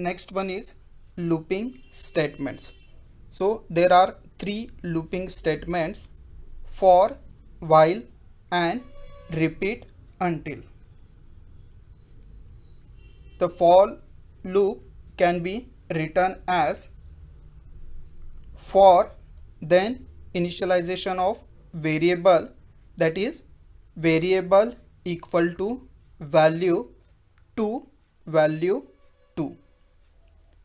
Next one is looping statements. So there are three looping statements: for, while, and repeat until. The for loop can be written as for, then initialization of variable, that is variable equal to value to value 2.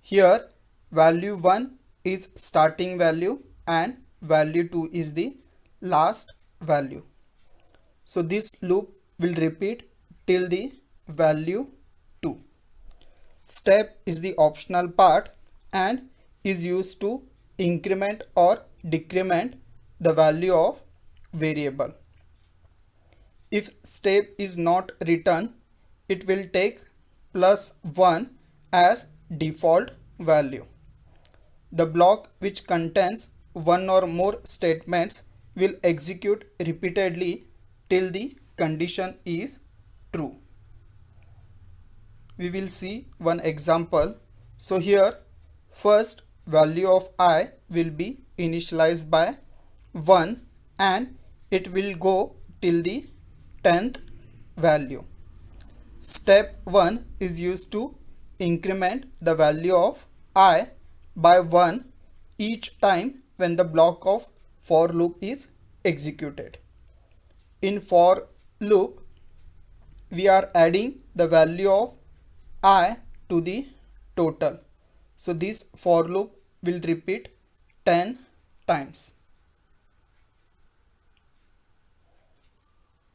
Here value 1 is starting value and value 2 is the last value. So this loop will repeat till the value 2. Step is the optional part and is used to increment or decrement the value of variable. If step is not written, it will take +1 as default value. The block which contains one or more statements will execute repeatedly till the condition is true. We will see one example. So here first value of I will be initialized by 1 and it will go till the 10th value. Step 1 is used to increment the value of I by 1 each time when the block of for loop is executed. In for loop, we are adding the value of I to the total. So this for loop will repeat 10 times.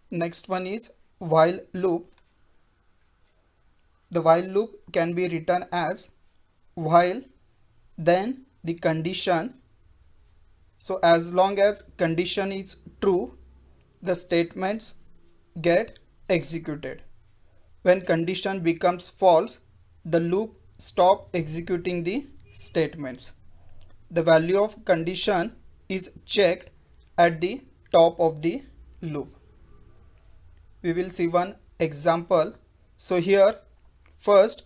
Next one is while loop. The while loop can be written as while, then the condition. So as long as condition is true, the statements get executed. When condition becomes false, the loop stops executing the statements. The value of condition is checked at the top of the loop. We will see one example. So here first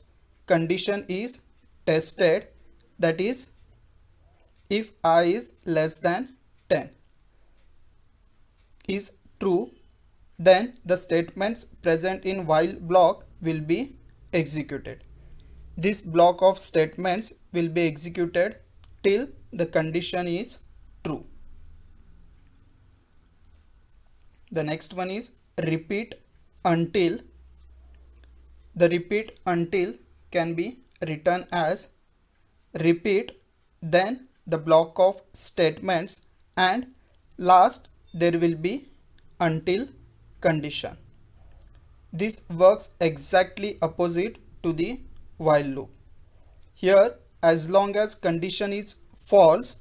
condition is tested, that is if I is less than 10 is true, then the statements present in while block will be executed. This block of statements will be executed till the condition is true. The next one is repeat until. The repeat until can be written as repeat, then the block of statements, and last there will be until condition. This works exactly opposite to the while loop. Here as long as condition is false,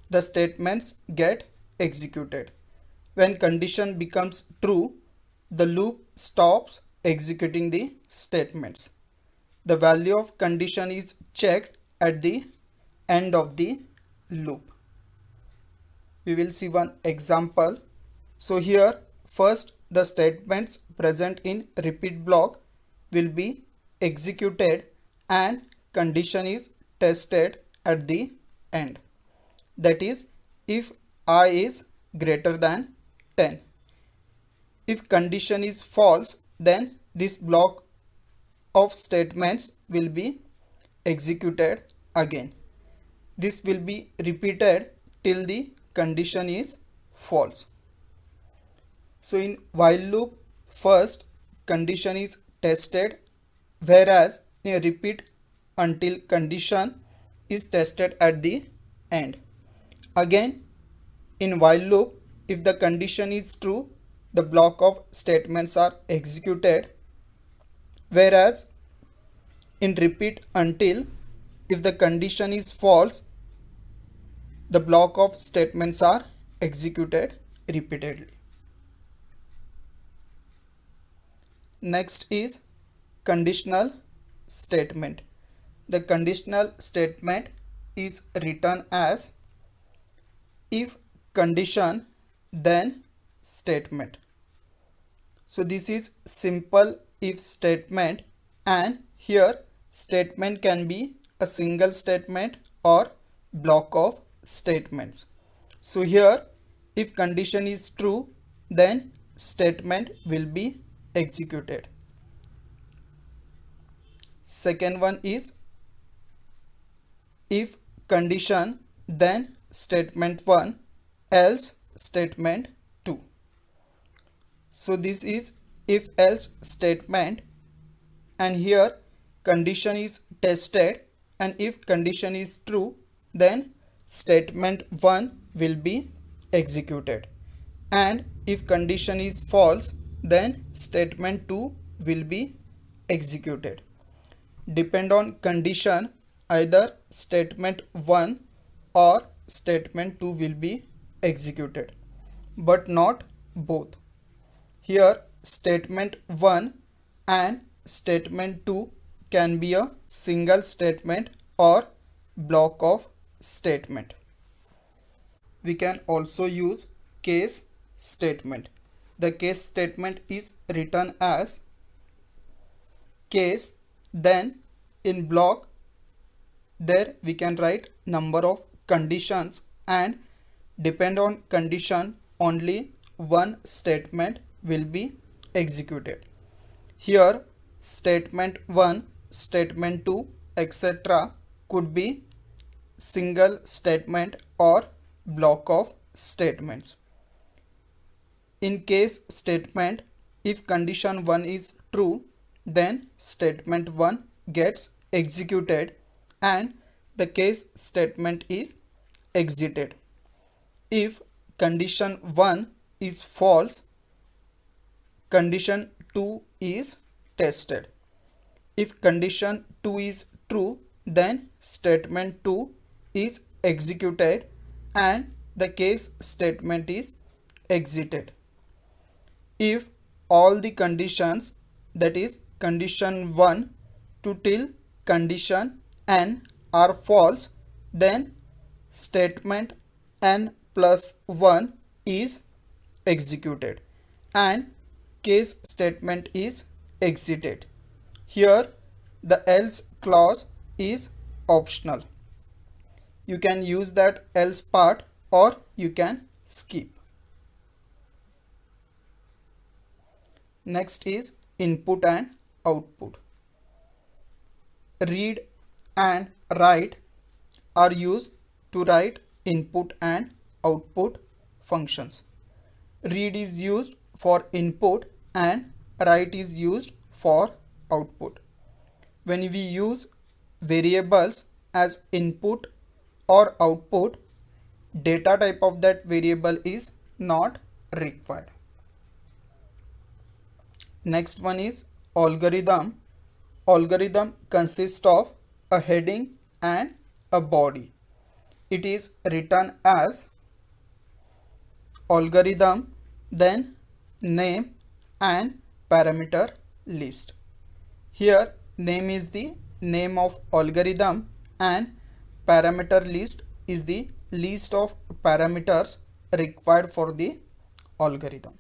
the statements get executed. When condition becomes true, the loop stops executing the statements. The value of condition is checked at the end of the loop. We will see one example. So here first the statements present in repeat block will be executed and condition is tested at the end. That is if I is greater than 10. If condition is false, then this block of statements will be executed again. This will be repeated till the condition is false. So in while loop, first condition is tested, whereas in a repeat until condition is tested at the end. Again in while loop, if the condition is true, the block of statements are executed, whereas in repeat until, if the condition is false, the block of statements are executed repeatedly. Next is conditional statement. The conditional statement is written as if condition then statement. So this is simple if statement and Here statement can be a single statement or block of statements. So here if condition is true, then statement will be executed. Second one is if condition, then statement 1, else statement 2. So this is if else statement, and here condition is tested, and if condition is true, then statement 1 will be executed, and if condition is false, then statement 2 will be executed. Depend on condition, either statement 1 or statement 2 will be executed, but not both. Here statement 1 and statement 2 can be a single statement or block of statement. We can also use case statement. The case statement is written as case, then in block there we can write number of conditions, and depend on condition only one statement will be executed. Here statement 1, statement 2, etc. could be single statement or block of statements. In case statement, if condition 1 is true, then statement 1 gets executed and the case statement is exited. If condition 1 is false, condition 2 is tested. If condition 2 is true, then statement 2 is executed and the case statement is exited. If all the conditions, that is condition 1 to till condition n are false, then statement n plus 1 is executed and case statement is exited. Here the else clause is optional. You can use that else part or you can skip. Next is input and output. Read and write are used to write input and output functions. Read is used for input and write is used for output. When we use variables as input or output, data type of that variable is not required. Next one is algorithm. Algorithm consists of a heading and a body. It is written as algorithm, then name and parameter list. Here name is the name of algorithm and parameter list is the list of parameters required for the algorithm.